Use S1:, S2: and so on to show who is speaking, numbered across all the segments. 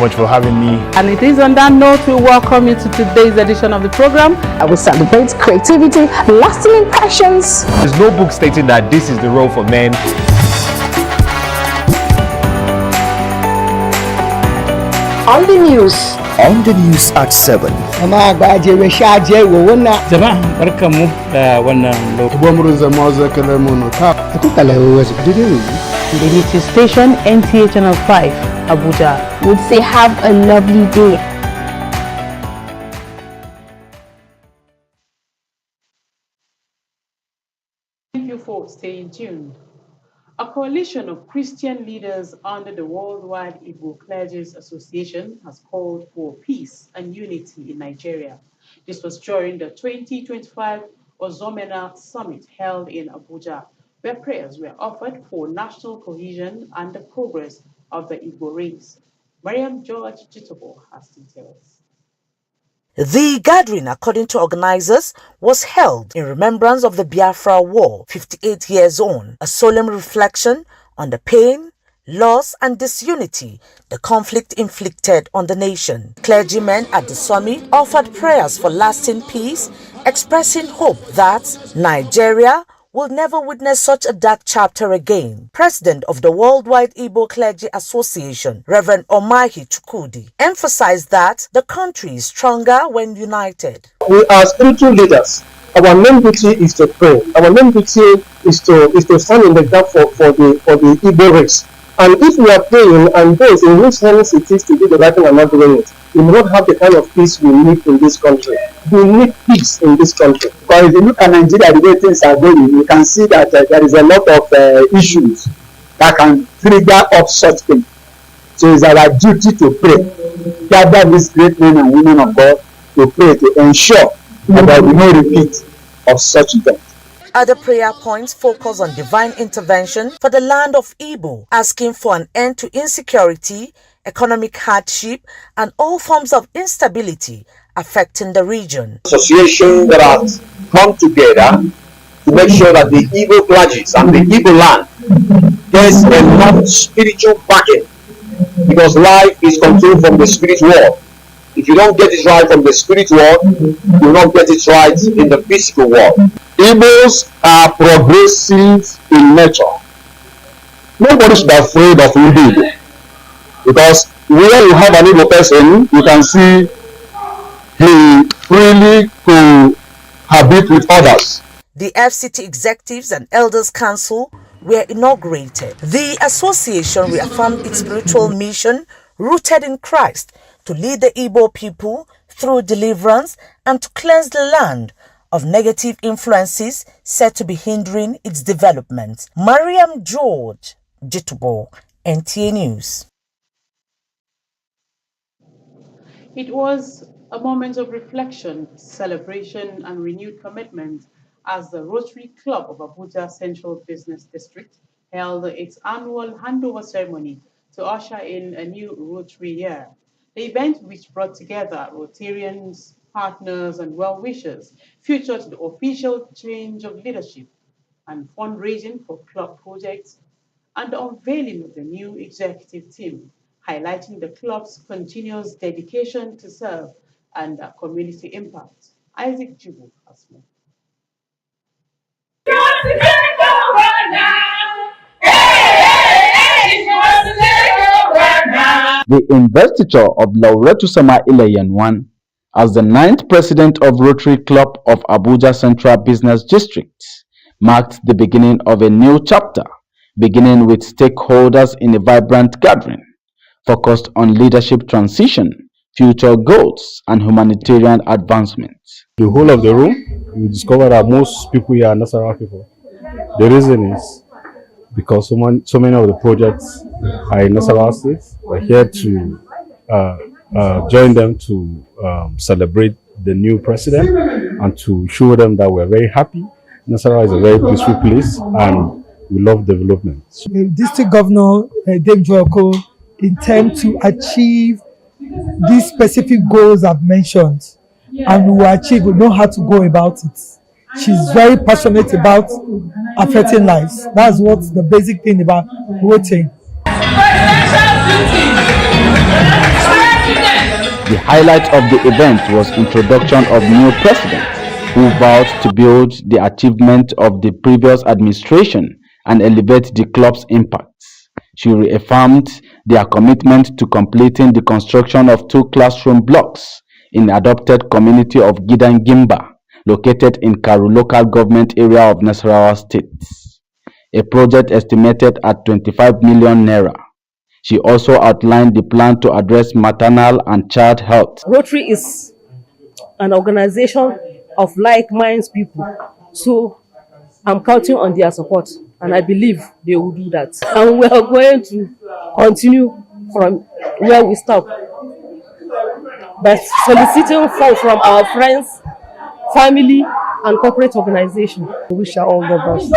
S1: much for having me.
S2: And it is on that note we welcome you to today's edition of the program.
S3: I will celebrate creativity, lasting impressions.
S1: There's no book stating that this is the role for men.
S3: On the news.
S4: On the news at 7.
S2: The news station NTA Channel 5, Abuja.
S3: Would say have a lovely day.
S2: Thank you for staying tuned. A coalition of Christian leaders under the Worldwide Igbo Clergy's Association has called for peace and unity in Nigeria. This was during the 2025 Ozomena Summit held in Abuja, where prayers were offered for national cohesion and the progress of the Igbo race. Mariam George Jitobo has details.
S5: The gathering, according to organizers, was held in remembrance of the Biafra War 58 years on, a solemn reflection on the pain, loss and disunity the conflict inflicted on the nation. Clergymen at the summit offered prayers for lasting peace, expressing hope that Nigeria will never witness such a dark chapter again. President of the Worldwide Igbo Clergy Association, Reverend Omahi Chukwudi, emphasized that the country is stronger when united.
S6: We are spiritual leaders. Our main duty is to pray. Our main duty is to stand in the gap for the Igbo race. And if we are praying and those in whose hands it is to do the right thing are not doing it, we will not have the kind of peace we need in this country. We need peace in this country.
S7: Because if you look at Nigeria, the way things are going, you can see that there is a lot of issues that can trigger up such things. So it's our duty to pray. Gather these great men and women of God to pray to ensure that there will be no repeat of such events.
S5: Other prayer points focus on divine intervention for the land of Igbo, asking for an end to insecurity, economic hardship, and all forms of instability affecting the region.
S8: Association that has come together to make sure that the Igbo clergies and the Igbo land gets enough spiritual backing, because life is controlled from the spirit world. If you don't get it right from the spirit world, you will not get it right in the physical world.
S6: Igbos are progressive in nature. Nobody should be afraid of Igbo, because where you have an Igbo person, you can see he freely cohabit with others.
S5: The FCT Executives and Elders Council were inaugurated. The association reaffirmed its spiritual mission rooted in Christ to lead the Igbo people through deliverance and to cleanse the land of negative influences said to be hindering its development. Mariam George Jitubo, NTA News.
S2: It was a moment of reflection, celebration, and renewed commitment as the Rotary Club of Abuja Central Business District held its annual handover ceremony to usher in a new Rotary year. The event, which brought together Rotarians, partners, and well-wishers, featured the official change of leadership and fundraising for club projects and the unveiling of the new executive team, highlighting the club's continuous dedication to serve and community impact. Isaac Jubu has more.
S9: The investiture of Lauretusama Ilayanwan as the 9th president of Rotary Club of Abuja Central Business District marked the beginning of a new chapter, beginning with stakeholders in a vibrant gathering focused on leadership transition, future goals, and humanitarian advancement.
S10: The whole of the room, you discover that most people here are Nasarawa people. The reason is because so many of the projects are in Nasarawa State. We're here to join them to celebrate the new president and to show them that we're very happy. Nasarawa is a very peaceful place and we love development.
S11: The district governor, Dave Joyoko, intend to achieve these specific goals I've mentioned, and we will achieve, we know how to go about it. She's very passionate about affecting lives. That's what's the basic thing about voting.
S9: The highlight of the event was introduction of new president who vowed to build the achievement of the previous administration and elevate the club's impacts. She reaffirmed their commitment to completing the construction of 2 classroom blocks in the adopted community of Gidangimba, located in Karu local government area of Nasarawa State, a project estimated at 25 million naira. She also outlined the plan to address maternal and child health.
S12: Rotary is an organization of like-minded people, so I'm counting on their support, and I believe they will do that. And we are going to continue from where we stop by soliciting funds from our friends, family, and corporate organizations.
S11: I wish her all the best.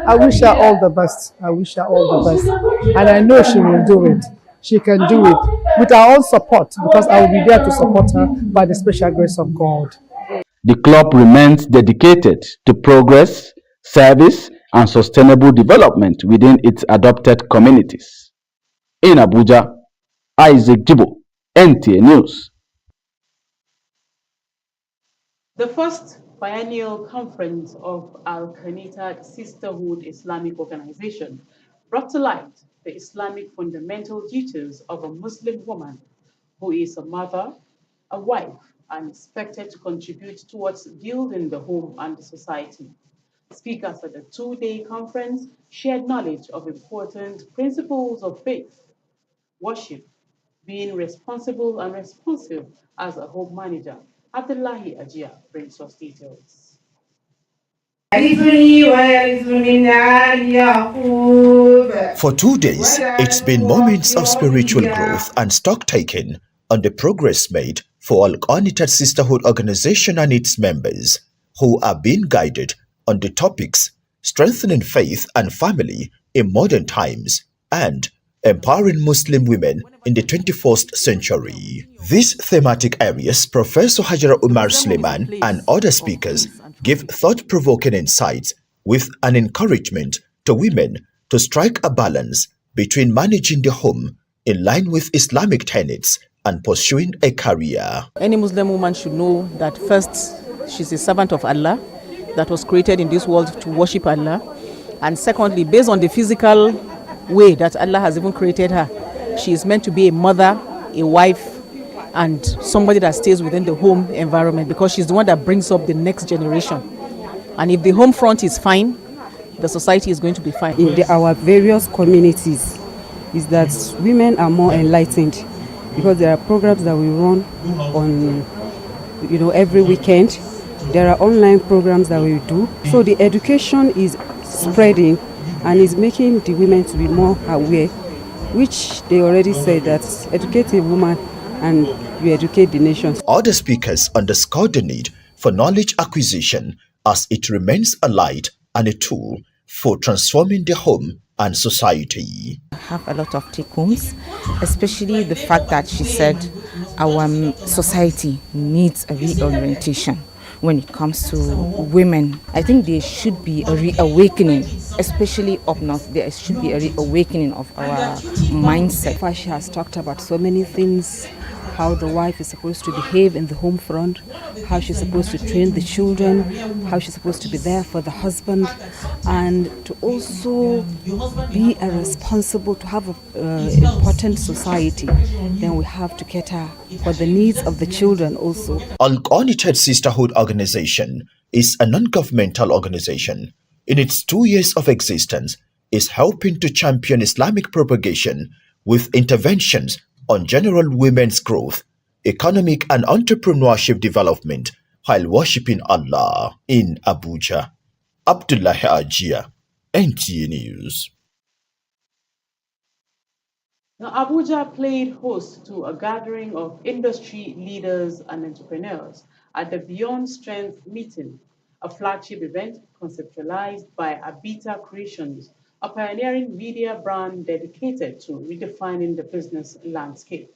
S11: I wish her all the best. I wish her all the best. And I know she will do it. She can do it with our own support, because I will be there to support her by the special grace of God.
S9: The club remains dedicated to progress, service, and sustainable development within its adopted communities. In Abuja, Isaac Jibo, NTA News.
S2: The first biennial conference of Al-Qanita Sisterhood Islamic Organization brought to light the Islamic fundamental duties of a Muslim woman who is a mother, a wife, and expected to contribute towards building the home and the society. Speakers at the 2-day conference shared knowledge of important principles of faith, worship, being responsible and responsive as a home manager. Abdullahi Ajia brings us details.
S4: For 2 days, it's been moments of spiritual growth and stock-taking on the progress made for Al-Qanita Sisterhood Organization and its members, who are being guided on the topics strengthening faith and family in modern times and empowering Muslim women in the 21st century. These thematic areas, Professor Hajara Umar Suleiman and other speakers give thought-provoking insights with an encouragement to women to strike a balance between managing the home in line with Islamic tenets and pursuing a career.
S13: Any Muslim woman should know that first, she's a servant of Allah that was created in this world to worship Allah. And secondly, based on the physical way that Allah has even created her, she is meant to be a mother, a wife, and somebody that stays within the home environment, because she's the one that brings up the next generation. And if the home front is fine, the society is going to be fine.
S14: In our various communities is that women are more enlightened, because there are programs that we run on, every weekend. There are online programs that we do. So the education is spreading and is making the women to be more aware, which they already said that educate a woman and you educate the nation.
S4: Other speakers underscored the need for knowledge acquisition, as it remains a light and a tool for transforming the home and society.
S15: I have a lot of take-homes, especially the fact that she said our society needs a reorientation when it comes to women. I think there should be a reawakening, especially up north. There should be a reawakening of our mindset.
S14: She has talked about so many things, how the wife is supposed to behave in the home front, how she's supposed to train the children, how she's supposed to be there for the husband, and to also be a responsible, to have an important society. Then we have to cater for the needs of the children also.
S4: Al-Qanita Sisterhood Organization is a non-governmental organization. In its 2 years of existence, is helping to champion Islamic propagation with interventions on general women's growth, economic and entrepreneurship development while worshipping Allah. In Abuja, Abdullahi Ajia, NTA News.
S2: Now, Abuja played host to a gathering of industry leaders and entrepreneurs at the Beyond Strength meeting, a flagship event conceptualized by Abita Creations, a pioneering media brand dedicated to redefining the business landscape.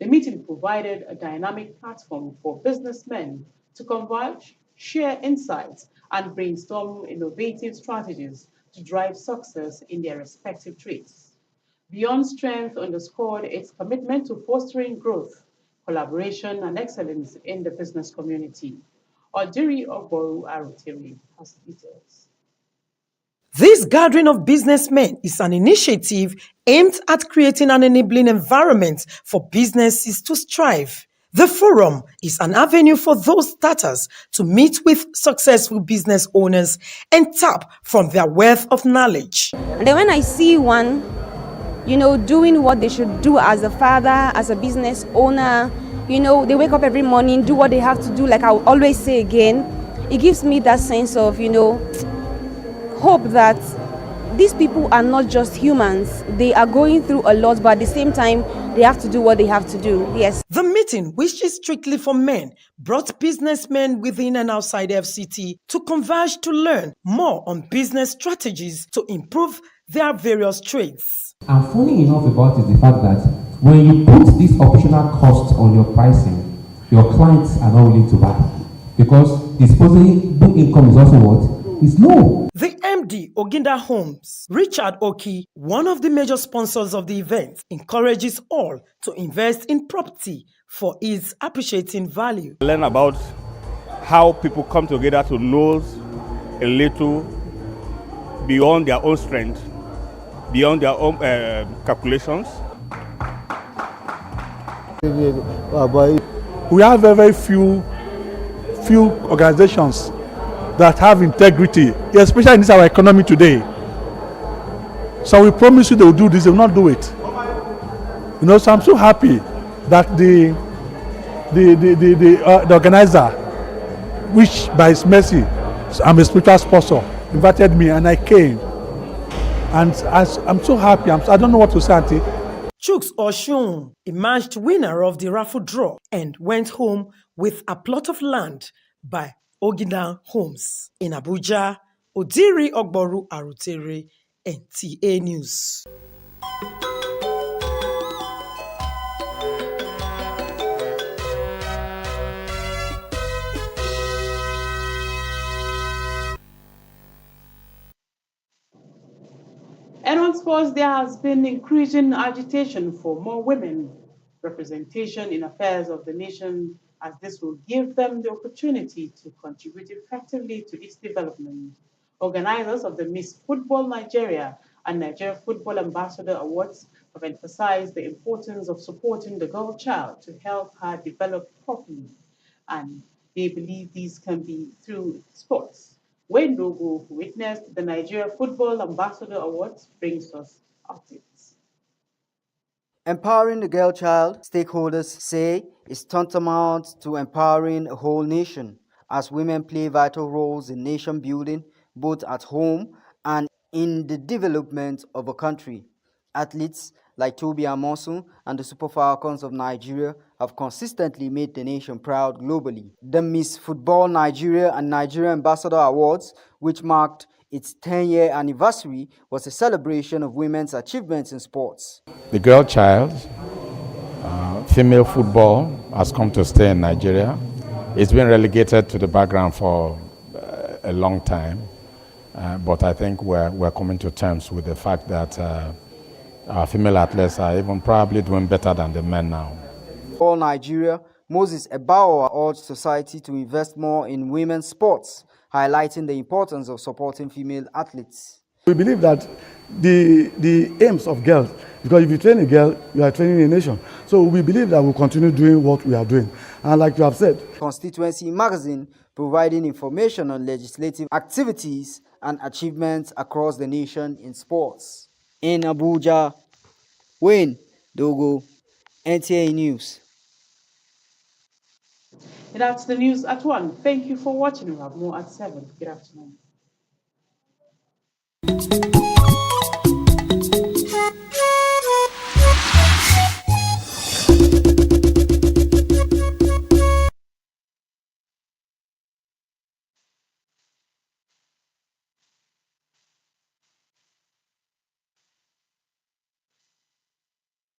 S2: The meeting provided a dynamic platform for businessmen to converge, share insights, and brainstorm innovative strategies to drive success in their respective trades. Beyond Strength underscored its commitment to fostering growth, collaboration, and excellence in the business community. Odiri Ogboru Arotiri has details.
S16: This gathering of businessmen is an initiative aimed at creating an enabling environment for businesses to strive. The forum is an avenue for those starters to meet with successful business owners and tap from their wealth of knowledge.
S17: And then when I see one, doing what they should do as a father, as a business owner, they wake up every morning, do what they have to do, like I always say again, it gives me that sense of, hope that these people are not just humans. They are going through a lot, but at the same time, they have to do what they have to do. Yes.
S16: The meeting, which is strictly for men, brought businessmen within and outside FCT to converge to learn more on business strategies to improve their various trades.
S18: And funny enough about it is the fact that when you put this optional cost on your pricing, your clients are not willing to buy because disposable income is also what? Is low.
S16: The MD, Oginda Homes, Richard Oki, one of the major sponsors of the event, encourages all to invest in property for its appreciating value.
S10: Learn about how people come together to know a little beyond their own strength, beyond their own calculations.
S19: We have very few organizations that have integrity, especially in our economy today. So we promise you they will do this, they will not do it. So I'm so happy that the organizer, which by his mercy, I'm a spiritual sponsor, invited me and I came. And I'm so happy. I don't know what to say, Auntie.
S16: Chuks Oshun emerged winner of the raffle draw and went home with a plot of land by Oginda Homes in Abuja. Odiri Ogboru Arutere, NTA News.
S2: And on sports, there has been increasing agitation for more women representation in affairs of the nation, as this will give them the opportunity to contribute effectively to its development. Organizers of the Miss Football Nigeria and Nigeria Football Ambassador Awards have emphasized the importance of supporting the girl child to help her develop properly. And they believe these can be through sports. Wayne Dogo, who witnessed the Nigeria Football Ambassador Awards, brings us updates.
S20: Empowering the girl child, stakeholders say, is tantamount to empowering a whole nation, as women play vital roles in nation building, both at home and in the development of a country. Athletes like Toby Amosun and the Super Falcons of Nigeria have consistently made the nation proud globally. The Miss Football Nigeria and Nigeria Ambassador Awards, which marked its 10-year anniversary, was a celebration of women's achievements in sports.
S21: The girl child, female football has come to stay in Nigeria. It's been relegated to the background for a long time, but I think we're coming to terms with the fact that our female athletes are even probably doing better than the men now.
S20: For Nigeria, Moses Ebawa urged society to invest more in women's sports, highlighting the importance of supporting female athletes.
S19: We believe that the aims of girls, because if you train a girl, you are training a nation. So we believe that we'll continue doing what we are doing. And like you have said,
S20: Constituency Magazine providing information on legislative activities and achievements across the nation in sports. In Abuja, Wayne Dogo, NTA News.
S2: That's the news at 1. Thank you for watching. We'll have more at 7. Good afternoon.